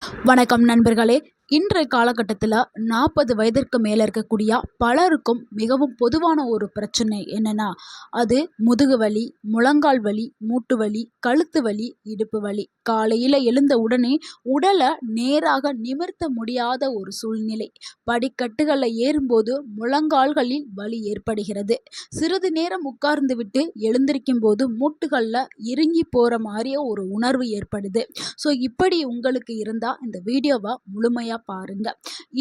வணக்கம் நண்பர்களே. இன்றைய காலகட்டத்தில் 40 வயதிற்கு மேலே இருக்கக்கூடிய பலருக்கும் மிகவும் பொதுவான ஒரு பிரச்சனை என்னன்னா, அது முதுகு வலி, முழங்கால் வலி, மூட்டு வலி, கழுத்து வலி, இடுப்பு வலி. காலையில் எழுந்த உடனே உடலை நேராக நிமிர்த்த முடியாத ஒரு சூழ்நிலை. படிக்கட்டுகளில் ஏறும்போது முழங்கால்களில் வலி ஏற்படுகிறது. சிறிது நேரம் உட்கார்ந்து விட்டு எழுந்திருக்கும் போது மூட்டுகளில் இறுங்கி போகிற மாதிரியே ஒரு உணர்வு ஏற்படுது. ஸோ இப்படி உங்களுக்கு இருந்தால் இந்த வீடியோவை முழுமையாக பாருங்க.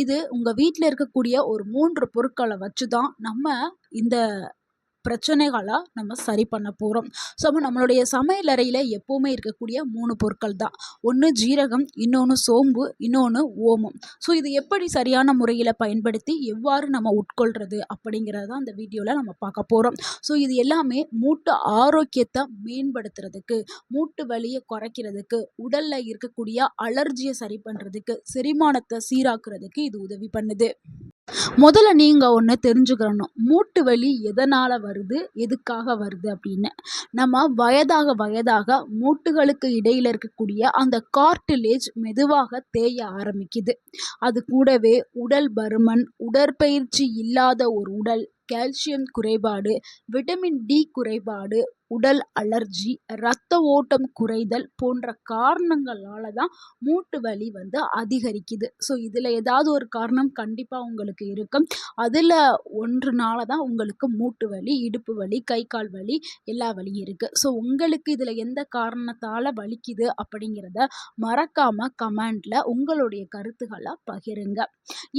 இது உங்கள் வீட்டில் இருக்கக்கூடிய ஒரு 3 பொருட்களை வச்சு தான் நம்ம இந்த பிரச்சனைகளை நம்ம சரி பண்ண போகிறோம். ஸோ நம்மளுடைய சமையல் அறையில் எப்போவுமே இருக்கக்கூடிய 3 பொருட்கள் தான். ஒன்று ஜீரகம், இன்னொன்று சோம்பு, இன்னொன்று ஓமம். ஸோ இது எப்படி சரியான முறையில் பயன்படுத்தி எவ்வாறு நம்ம உட்கொள்கிறது அப்படிங்கிறத தான் இந்த வீடியோவில் நம்ம பார்க்க போகிறோம். ஸோ இது எல்லாமே மூட்டு ஆரோக்கியத்தை மேம்படுத்துறதுக்கு, மூட்டு வலியை குறைக்கிறதுக்கு, உடலில் இருக்கக்கூடிய அலர்ஜியை சரி பண்ணுறதுக்கு, செரிமானத்தை சீராக்குறதுக்கு இது உதவி பண்ணுது. முதல்ல நீங்கள் ஒன்று தெரிஞ்சுக்கணும். மூட்டு வலி எதனால் வருது, எதுக்காக வருது அப்படின்னு. நம்ம வயதாக வயதாக மூட்டுகளுக்கு இடையில் இருக்கக்கூடிய அந்த கார்டிலேஜ் மெதுவாக தேய ஆரம்பிக்குது. அது கூடவே உடல் பருமன், உடற்பயிற்சி இல்லாத ஒரு உடல், கால்சியம் குறைபாடு, விட்டமின் டி குறைபாடு, உடல் அலர்ஜி, இரத்த ஓட்டம் குறைதல் போன்ற காரணங்களால தான் மூட்டு வலி அதிகரிக்குது. ஸோ இதில் ஏதாவது ஒரு காரணம் கண்டிப்பாக உங்களுக்கு இருக்கும். அதில் ஒன்றுனால தான் உங்களுக்கு மூட்டு வலி, இடுப்பு வலி, கை கால் வலி, எல்லா வலியும் இருக்குது. ஸோ உங்களுக்கு இதில் எந்த காரணத்தால் வலிக்குது அப்படிங்கிறத மறக்காமல் கமெண்டில் உங்களுடைய கருத்துக்களை பகிருங்க.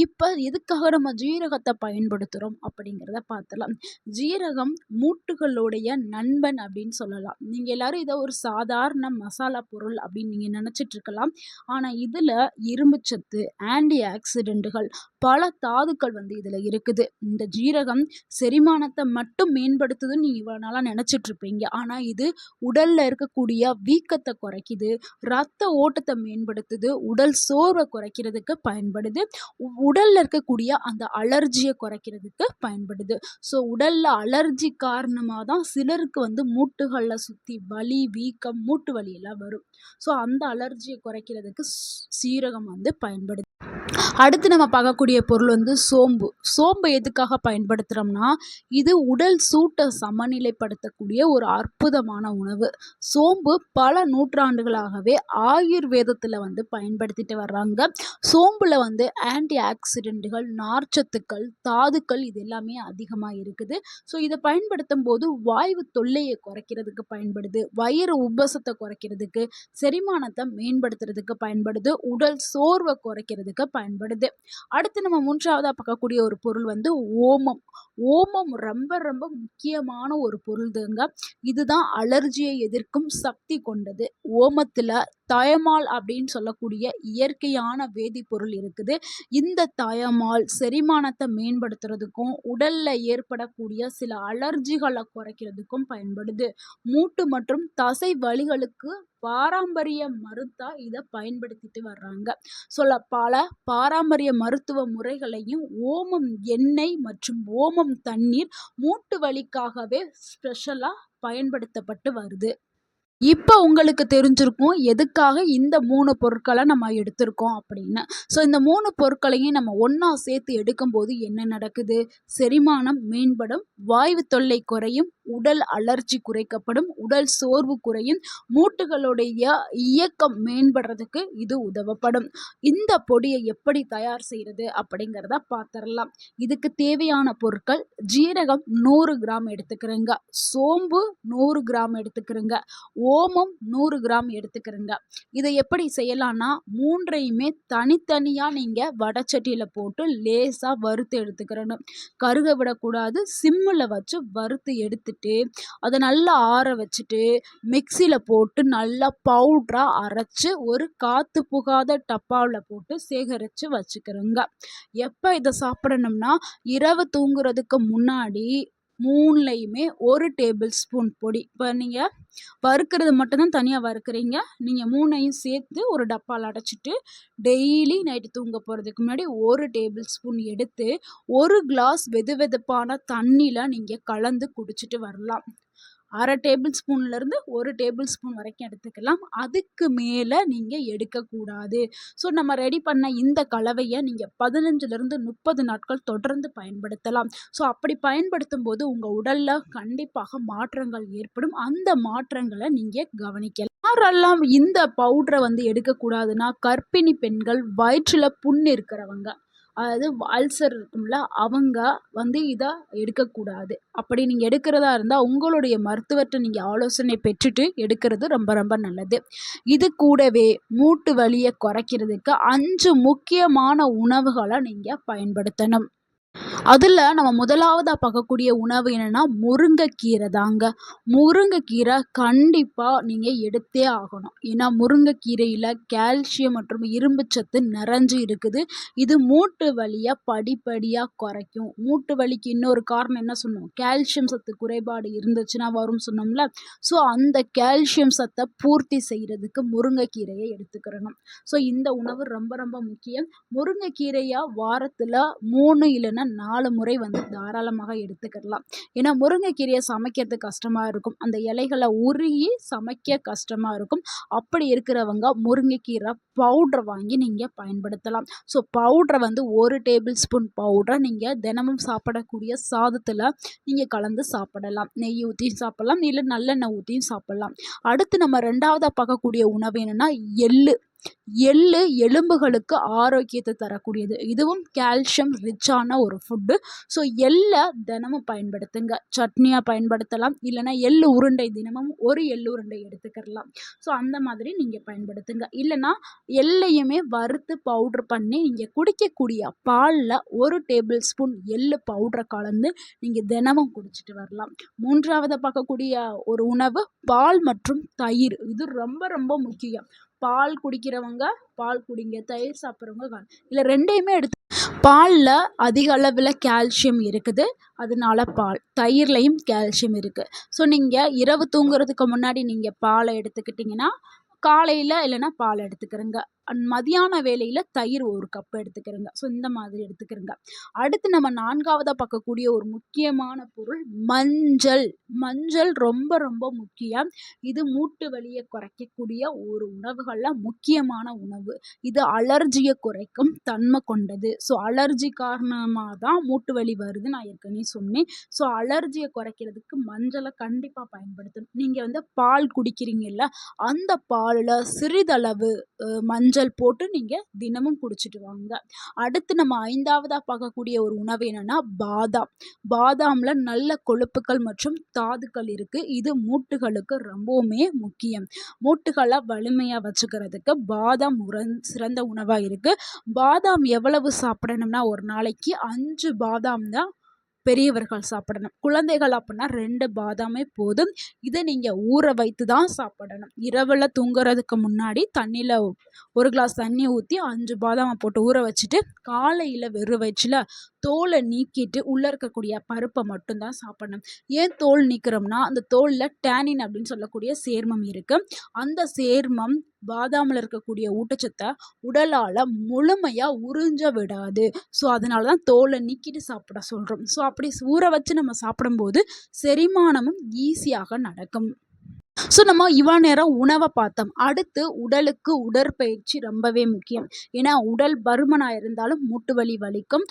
இப்போ எதுக்காக நம்ம ஜீரகத்தை பயன்படுத்துகிறோம் அப்படிங்கிறத பார்த்துலாம். ஜீரகம் மூட்டுகளுடைய நண்பன் அப்படின்னு சொல்லலாம். நீங்கள் எல்லாரும் இதை ஒரு சாதாரண மசாலா பொருள் அப்படின்னு நீங்கள் நினச்சிட்டு இருக்கலாம். ஆனால் இதில் இரும்புச்சத்து, ஆன்டி ஆக்சிடென்ட்டுகள், பல தாதுக்கள் இதில் இருக்குது. இந்த ஜீரகம் செரிமானத்தை மட்டும் மேம்படுத்துதுன்னு நீங்கள் இவ்வளோ நாளாக நினச்சிட்டு இருப்பீங்க. ஆனால் இது உடலில் இருக்கக்கூடிய வீக்கத்தை குறைக்குது, இரத்த ஓட்டத்தை மேம்படுத்துது, உடல் சோர்வை குறைக்கிறதுக்கு பயன்படுது, உடலில் இருக்கக்கூடிய அந்த அலர்ஜியை குறைக்கிறதுக்கு பயன்படுது. ஸோ உடலில் அலர்ஜி காரணமாக தான் சிலருக்கு மூட்டுகளில் சுற்றி வலி, வீக்கம், மூட்டு வலி எல்லாம் வரும். ஸோ அந்த அலர்ஜியை குறைக்கிறதுக்கு சீரகம் பயன்படுது. அடுத்து நம்ம பார்க்கக்கூடிய பொருள் சோம்பு. சோம்பு எதுக்காக பயன்படுத்துகிறோம்னா, இது உடல் சூட்டை சமநிலைப்படுத்தக்கூடிய ஒரு அற்புதமான உணவு. சோம்பு பல நூற்றாண்டுகளாகவே ஆயுர்வேதத்தில் பயன்படுத்திட்டு வர்றாங்க. சோம்பில் ஆன்டி ஆக்சிடென்ட்டுகள், நார்ச்சத்துக்கள், தாதுக்கள் இது எல்லாமே அதிகமாக இருக்குது. ஸோ இதை பயன்படுத்தும் போது வாய்வு தொல்லையை குறைக்கிறதுக்கு பயன்படுது, வயிறு உப்பசத்தை குறைக்கிறதுக்கு, செரிமானத்தை மேம்படுத்துறதுக்கு பயன்படுது, உடல் சோர்வை குறைக்கிறதுக்கு பயன்படுது. அடுத்து நம்ம 3ஆவதா பார்க்கக்கூடிய ஒரு பொருள் ஓமம். ஓமம் ரொம்ப ரொம்ப முக்கியமான ஒரு பொருள்ங்க. இதுதான் அலர்ஜியை எதிர்க்கும் சக்தி கொண்டது. ஓமத்தில் தயமால் அப்படின்னு சொல்லக்கூடிய இயற்கையான வேதிப்பொருள் இருக்குது. இந்த தயமால் செரிமானத்தை மேம்படுத்துறதுக்கும், உடல்ல ஏற்படக்கூடிய சில அலர்ஜிகளை குறைக்கிறதுக்கும் பயன்படுது. மூட்டு மற்றும் தசை வலிகளுக்கு பாரம்பரிய மருந்தா இதை பயன்படுத்திட்டு வர்றாங்க. பல பாரம்பரிய மருத்துவ முறைகளையும் ஓமம் எண்ணெய் மற்றும் ஓமம் தண்ணீர் மூட்டு வலிக்காகவே ஸ்பெஷலாக பயன்படுத்தப்பட்டு வருது. இப்போ உங்களுக்கு தெரிஞ்சிருக்கும் எதுக்காக இந்த 3 பொருட்களை நம்ம எடுத்திருக்கோம் அப்படின்னு. ஸோ இந்த 3 பொருட்களையும் நம்ம ஒன்றா சேர்த்து எடுக்கும்போது என்ன நடக்குது? செரிமானம் மேம்படும், வாய்வு தொல்லை குறையும், உடல் அலர்ஜி குறைக்கப்படும், உடல் சோர்வு குறையும், மூட்டுகளுடைய இயக்கம் மேம்படுறதுக்கு இது உதவப்படும். இந்த பொடியை எப்படி தயார் செய்கிறது அப்படிங்கிறத பார்த்துடலாம். இதுக்கு தேவையான பொருட்கள்: ஜீரகம் 100 கிராம் எடுத்துக்கிறேங்க, சோம்பு 100 கிராம் எடுத்துக்கிறேங்க, ஓமம் 100 கிராம் எடுத்துக்கிறேங்க. இதை எப்படி செய்யலாம்னா, 3ஐயுமே தனித்தனியாக நீங்கள் வடச்சட்டியில் போட்டு லேசாக வறுத்து எடுத்துக்கிறணும். கருக விடக்கூடாது. சிம்மில் வச்சு வறுத்து எடுத்துட்டு அதை நல்லா ஆற வச்சுட்டு மிக்சியில் போட்டு நல்லா பவுட்ராக அரைச்சி ஒரு காற்று புகாத டப்பாவில் போட்டு சேகரித்து வச்சுக்கிறோங்க. எப்போ இதை சாப்பிடணும்னா, இரவு தூங்குறதுக்கு முன்னாடி 3லையுமே 1 டேபிள் ஸ்பூன் பொடி. இப்போ நீங்கள் வறுக்கிறது மட்டும்தான் தனியாக வறுக்கிறீங்க. நீங்கள் 3ஐயும் சேர்த்து ஒரு டப்பாவில் அடைச்சிட்டு டெய்லி நைட்டு தூங்க போகிறதுக்கு முன்னாடி 1 டேபிள் ஸ்பூன் எடுத்து 1 கிளாஸ் வெது வெதுப்பான தண்ணியில் நீங்கள் கலந்து குடிச்சிட்டு வரலாம். 1/2 டேபிள் ஸ்பூன்லேருந்து 1 டேபிள் ஸ்பூன் வரைக்கும் எடுத்துக்கலாம். அதுக்கு மேலே நீங்கள் எடுக்கக்கூடாது. ஸோ நம்ம ரெடி பண்ண இந்த கலவையை நீங்கள் 15லேருந்து 30 நாட்கள் தொடர்ந்து பயன்படுத்தலாம். ஸோ அப்படி பயன்படுத்தும்போது உங்கள் உடலில் கண்டிப்பாக மாற்றங்கள் ஏற்படும். அந்த மாற்றங்களை நீங்கள் கவனிக்கலாம். யாரெல்லாம் இந்த பவுடரை வந்து எடுக்கக்கூடாதுன்னா, கர்ப்பிணி பெண்கள், வயிற்றில் புண் இருக்கிறவங்க, அதாவது அல்சர் இருக்கும்ல, அவங்க வந்து இதை எடுக்கக்கூடாது. அப்படி நீங்கள் எடுக்கிறதா இருந்தால் உங்களுடைய மருத்துவர்கிட்ட நீங்கள் ஆலோசனை பெற்றுட்டு எடுக்கிறது ரொம்ப ரொம்ப நல்லது. இது கூடவே மூட்டு வலியை குறைக்கிறதுக்கு 5 முக்கியமான உணவுகளை நீங்கள் பயன்படுத்தணும். அதில் நம்ம முதலாவதா பார்க்கக்கூடிய உணவு என்னன்னா, முருங்கைக்கீரை தாங்க. முருங்கைக்கீரை கண்டிப்பா நீங்க எடுத்தே ஆகணும். ஏன்னா முருங்கைக்கீரையில கால்சியம் மற்றும் இரும்புச்சத்து நிறைஞ்சு இருக்குது. இது மூட்டு வலிய படிப்படியா குறைக்கும். மூட்டு வலிக்கு இன்னொரு காரணம் என்ன சொன்னோம்? கால்சியம் சத்து குறைபாடு இருந்துச்சுன்னா வரும்னு சொன்னோம்ல. ஸோ அந்த கால்சியம் சத்தை பூர்த்தி செய்யறதுக்கு முருங்கைக்கீரையை எடுத்துக்கிறணும். ஸோ இந்த உணவு ரொம்ப ரொம்ப முக்கியம். முருங்கைக்கீரையா வாரத்துல 3 இல்லைன்னா 4 முறை வந்து தாராளமாக எடுத்துக்கிடலாம். ஏன்னா முருங்கைக்கீரையை சமைக்கிறது கஷ்டமாக இருக்கும். அந்த இலைகளை உருகி சமைக்க கஷ்டமாக இருக்கும். அப்படி இருக்கிறவங்க முருங்கைக்கீரை பவுடர் வாங்கி நீங்கள் பயன்படுத்தலாம். ஸோ பவுடரை வந்து 1 டேபிள் ஸ்பூன் பவுடரை நீங்கள் தினமும் சாப்பிடக்கூடிய சாதத்தில் நீங்கள் கலந்து சாப்பிடலாம். நெய் ஊற்றியும் சாப்பிடலாம், இல்லை நல்லெண்ணெய் ஊற்றியும் சாப்பிடலாம். அடுத்து நம்ம 2வதா பார்க்கக்கூடிய உணவு என்னென்னா எள்ளு. எள்ளு எலும்புகளுக்கு ஆரோக்கியத்தை தரக்கூடியது. இதுவும் கால்சியம் ரிச்சான ஒரு ஃபுட்டு. ஸோ எள்ளை தினமும் பயன்படுத்துங்க. சட்னியாக பயன்படுத்தலாம், இல்லைன்னா எள்ளு உருண்டை தினமும் ஒரு எள்ளு உருண்டை எடுத்துக்கிடலாம். ஸோ அந்த மாதிரி நீங்கள் பயன்படுத்துங்க. இல்லைன்னா எள்ளையுமே வறுத்து பவுட்ரு பண்ணி நீங்கள் குடிக்கக்கூடிய பாலில் 1 டேபிள் ஸ்பூன் எள்ளு பவுடரை கலந்து நீங்கள் தினமும் குடிச்சிட்டு வரலாம். 3வதா பார்க்கக்கூடிய ஒரு உணவு பால் மற்றும் தயிர். இது ரொம்ப ரொம்ப முக்கியம். பால் குடிக்கிறவங்க பால் குடிங்க, தயிர் சாப்பிட்றவங்க இல்லை 2யுமே எடுத்து. பாலில் அதிக அளவில் கால்சியம் இருக்குது, அதனால பால். தயிர்லையும் கால்சியம் இருக்குது. ஸோ நீங்கள் இரவு தூங்குறதுக்கு முன்னாடி நீங்கள் பாலை எடுத்துக்கிட்டிங்கன்னா காலையில் இல்லைன்னா பால் எடுத்துக்கிறங்க. மதியான வேளையில் தயிர் 1 கப் எடுத்துக்கிறங்க. ஸோ இந்த மாதிரி எடுத்துக்கிறங்க. அடுத்து நம்ம 4வதா பார்க்கக்கூடிய ஒரு முக்கியமான பொருள் மஞ்சள். மஞ்சள் ரொம்ப ரொம்ப முக்கியம். இது மூட்டு வலியை குறைக்கக்கூடிய ஒரு உணவுகளில் முக்கியமான உணவு. இது அலர்ஜியை குறைக்கும் தன்மை கொண்டது. ஸோ அலர்ஜி காரணமாக தான் மூட்டு வலி வருது, நான் ஏற்கனவே சொன்னேன். ஸோ அலர்ஜியை குறைக்கிறதுக்கு மஞ்சளை கண்டிப்பாக பயன்படுத்தணும். நீங்கள் வந்து பால் குடிக்கிறீங்கல்ல, அந்த பாலில் சிறிதளவு மஞ்சள் போட்டு நீங்கள் தினமும் குடிச்சிட்டு வாங்க. அடுத்து நம்ம 5வதா பார்க்கக்கூடிய ஒரு உணவு என்னென்னா பாதாம். பாதாமில் நல்ல கொழுப்புகள் மற்றும் தாதுக்கள் இருக்குது. இது மூட்டுகளுக்கு ரொம்பவுமே முக்கியம். மூட்டுகளை வலிமையாக வச்சுக்கிறதுக்கு பாதாம் சிறந்த உணவாக இருக்குது. பாதாம் எவ்வளவு சாப்பிடணும்னா, ஒரு நாளைக்கு 5 பாதாம் தான் பெரியவர்கள் சாப்பிடணும். குழந்தைகள் அப்படின்னா 2 பாதாமே போதும். இதை நீங்கள் ஊற வைத்து தான் சாப்பிடணும். இரவில் தூங்குறதுக்கு முன்னாடி தண்ணியில் 1 கிளாஸ் தண்ணி ஊற்றி 5 பாதாமை போட்டு ஊற வச்சுட்டு காலையில் வெறும் வயிற்றில் தோலை நீக்கிட்டு உள்ளே இருக்கக்கூடிய பருப்பை மட்டும்தான் சாப்பிடணும். ஏன் தோல் நீக்கிறோம்னா, அந்த தோலில் டேனின் அப்படின்னு சொல்லக்கூடிய சேர்மம் இருக்குது. அந்த சேர்மம் பாதாமில் இருக்கக்கூடிய ஊட்டச்சத்தை உடலால் முழுமையாக உறிஞ்ச விடாது. ஸோ அதனால தான் தோலை நீக்கிட்டு சாப்பிட சொல்கிறோம். ஸோ அப்படி ஊற வச்சு நம்ம சாப்பிடும்போது செரிமானமும் ஈஸியாக நடக்கும். ஸோ நம்ம இவ்வளோ நேரம் உணவை பார்த்தோம். அடுத்து உடலுக்கு உடற்பயிற்சி ரொம்பவே முக்கியம். ஏன்னா உடல் பருமனாக இருந்தாலும் மூட்டு வலி வலிக்கும்,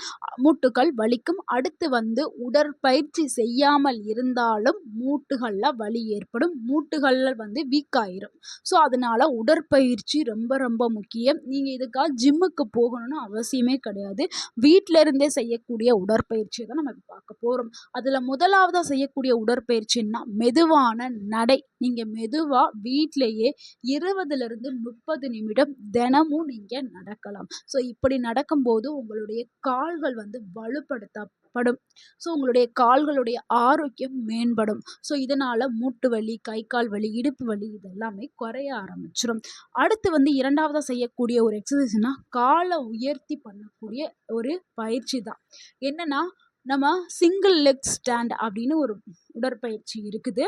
மூட்டுகள் வலிக்கும். அடுத்து வந்து உடற்பயிற்சி செய்யாமல் இருந்தாலும் மூட்டுகளில் வலி ஏற்படும், மூட்டுகளில் வந்து வீக் ஆயிரும். ஸோ அதனால் உடற்பயிற்சி ரொம்ப ரொம்ப முக்கியம். நீங்கள் இதுக்காக ஜிம்முக்கு போகணும்னு அவசியமே கிடையாது. வீட்டில் இருந்தே செய்யக்கூடிய உடற்பயிற்சியை தான் நம்ம பார்க்க போகிறோம். அதில் முதலாவதாக செய்யக்கூடிய உடற்பயிற்சின்னா மெதுவான நடை. நீங்கள் மெதுவாக வீட்டிலேயே 20லிருந்து 30 நிமிடம் தினமும் நீங்கள் நடக்கலாம். ஸோ இப்படி நடக்கும்போது உங்களுடைய கால்கள் வந்து வலுப்படுத்தப்படும். ஸோ உங்களுடைய கால்களுடைய ஆரோக்கியம் மேம்படும். ஸோ இதனால் மூட்டு வலி, கை கால் வலி, இடுப்பு வலி இதெல்லாமே குறைய ஆரம்பிச்சிடும். அடுத்து வந்து 2வதாக செய்யக்கூடிய ஒரு எக்ஸசைஸ்னால் காலை உயர்த்தி பண்ணக்கூடிய ஒரு பயிற்சி தான். என்னென்னா, நம்ம சிங்கிள் லெக் ஸ்டாண்ட் அப்படின்னு ஒரு உடற்பயிற்சி இருக்குது.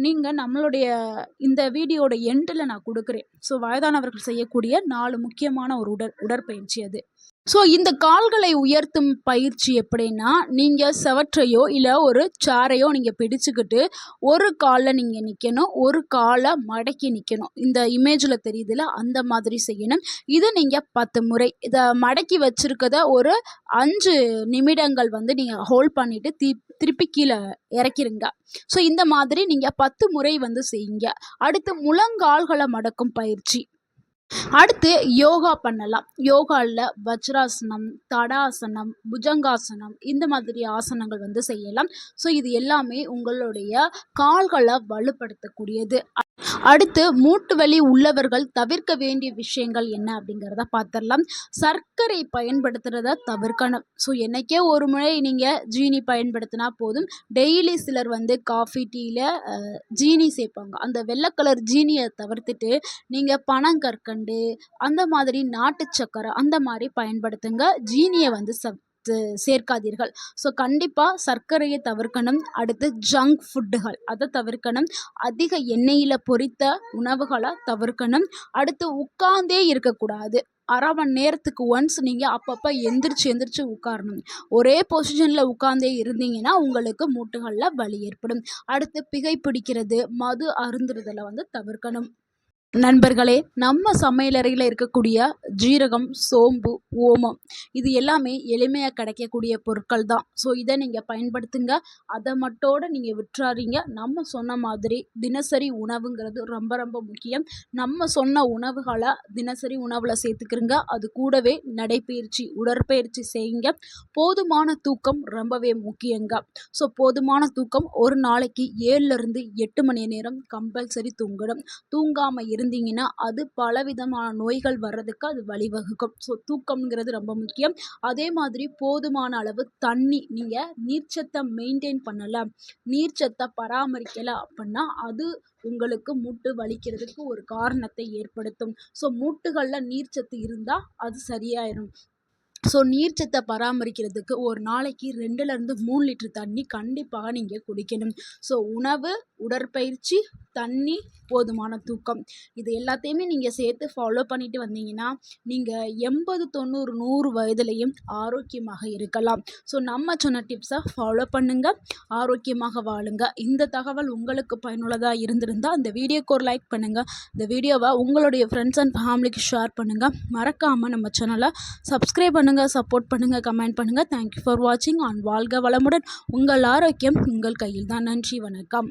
நீங்கள் நம்மளுடைய இந்த வீடியோட எண்டில் நான் கொடுக்குறேன். ஸோ வயதானவர்கள் செய்யக்கூடிய 4 முக்கியமான ஒரு உடற்பயிற்சி அது. ஸோ இந்த கால்களை உயர்த்தும் பயிற்சி எப்படின்னா, நீங்கள் செவற்றையோ இல்லை ஒரு சேரையோ நீங்கள் பிடிச்சுக்கிட்டு ஒரு காலில் நீங்கள் நிற்கணும், ஒரு காலை மடக்கி நிற்கணும். இந்த இமேஜில் தெரியுதுல, அந்த மாதிரி செய்யணும். இது நீங்கள் 10 முறை இதை மடக்கி வச்சுருக்கத ஒரு 5 நிமிடங்கள் வந்து நீங்கள் ஹோல்ட் பண்ணிவிட்டு திருப்பி கீழே இறக்கிருங்க. ஸோ இந்த மாதிரி நீங்கள் 10 முறை வந்து செய்யுங்க. அடுத்து முழங்கால்களை மடக்கும் பயிற்சி. அடுத்து யோகா பண்ணலாம். யோகாவில் வஜ்ராசனம், தடாசனம், புஜங்காசனம் இந்த மாதிரி ஆசனங்கள் வந்து செய்யலாம். ஸோ இது எல்லாமே உங்களுடைய கால்களை வலுப்படுத்தக்கூடியது. அடுத்து மூட்டு வலி உள்ளவர்கள் தவிர்க்க வேண்டிய விஷயங்கள் என்ன அப்படிங்கிறத பார்த்துடலாம். சர்க்கரை பயன்படுத்துகிறத தவிர்க்கணும். ஸோ என்றைக்கே ஒரு முறை நீங்கள் ஜீனி பயன்படுத்தினா போதும். டெய்லி சிலர் வந்து காஃபி டீயில் ஜீனி சேர்ப்பாங்க. அந்த வெள்ளை கலர் ஜீனியை தவிர்த்துட்டு நீங்கள் பனங்கற்கண்டு அந்த மாதிரி நாட்டு சக்கரை அந்த மாதிரி பயன்படுத்துங்க. ஜீனியை வந்து சேர்க்காதீர்கள். ஸோ கண்டிப்பாக சர்க்கரையை தவிர்க்கணும். அடுத்து ஜங்க் ஃபுட்டுகள் அதை தவிர்க்கணும். அதிக எண்ணெயில் பொரித்த உணவுகளை தவிர்க்கணும். அடுத்து உட்கார்ந்தே இருக்கக்கூடாது. அரை மணி நேரத்துக்கு ஒன்ஸ் நீங்கள் அப்பப்போ எந்திரிச்சு உட்காரணும். ஒரே பொசிஷனில் உட்கார்ந்தே இருந்தீங்கன்னா உங்களுக்கு மூட்டுகளில் வலி ஏற்படும். அடுத்து புகைப்பிடிக்கிறது, மது அருந்துறதில் வந்து தவிர்க்கணும். நண்பர்களே, நம்ம சமையலறையில் இருக்கக்கூடிய ஜீரகம், சோம்பு, ஓமம் இது எல்லாமே எளிமையாக கிடைக்கக்கூடிய பொருட்கள் தான். ஸோ இதை நீங்கள் பயன்படுத்துங்க. அதை மட்டோடு நீங்கள் விட்டுறாதீங்க. நம்ம சொன்ன மாதிரி தினசரி உணவுங்கிறது ரொம்ப ரொம்ப முக்கியம். நம்ம சொன்ன உணவுகளை தினசரி உணவில் சேர்த்துக்கிறங்க. அது கூடவே நடைப்பயிற்சி, உடற்பயிற்சி செய்யுங்க. போதுமான தூக்கம் ரொம்பவே முக்கியங்க. ஸோ போதுமான தூக்கம் ஒரு நாளைக்கு 7லேருந்து 8 மணி நேரம் கம்பல்சரி தூங்கணும். தூங்காமல் இருந்தீங்கன்னா அது பலவிதமான நோய்கள் வர்றதுக்கு அது வழிவகுக்கும். ஸோ தூக்கம்ங்கிறது ரொம்ப முக்கியம். அதே மாதிரி போதுமான அளவு தண்ணி, நீங்கள் நீர்ச்சத்தை மெயின்டைன் பண்ணலை, நீர்ச்சத்தை பராமரிக்கலை அப்படின்னா அது உங்களுக்கு மூட்டு வலிக்கிறதுக்கு ஒரு காரணத்தை ஏற்படுத்தும். ஸோ மூட்டுகளில் நீர்ச்சத்து இருந்தால் அது சரியாயிடும். ஸோ நீர்ச்சத்தை பராமரிக்கிறதுக்கு ஒரு நாளைக்கு 2லேருந்து 3 லிட்டர் தண்ணி கண்டிப்பாக நீங்கள் குடிக்கணும். ஸோ உணவு, உடற்பயிற்சி, தண்ணி, போதுமான தூக்கம் இது எல்லாத்தையுமே நீங்கள் சேர்த்து ஃபாலோ பண்ணிட்டு வந்தீங்கன்னா நீங்கள் 80, 90, 100 வயதுலையும் ஆரோக்கியமாக இருக்கலாம். ஸோ நம்ம சொன்ன டிப்ஸை ஃபாலோ பண்ணுங்கள், ஆரோக்கியமாக வாழுங்க. இந்த தகவல் உங்களுக்கு பயனுள்ளதாக இருந்திருந்தால் இந்த வீடியோக்கு ஒரு லைக் பண்ணுங்கள். இந்த வீடியோவை உங்களுடைய ஃப்ரெண்ட்ஸ் அண்ட் ஃபேமிலிக்கு ஷேர் பண்ணுங்கள். மறக்காமல் நம்ம சேனலை சப்ஸ்கிரைப் பண்ணுங்கள், சப்போர்ட் பண்ணுங்கள், கமெண்ட் பண்ணுங்கள். தேங்க்யூ ஃபார் வாட்சிங். வாழ்க வளமுடன். உங்கள் ஆரோக்கியம் உங்கள் கையில் தான். நன்றி, வணக்கம்.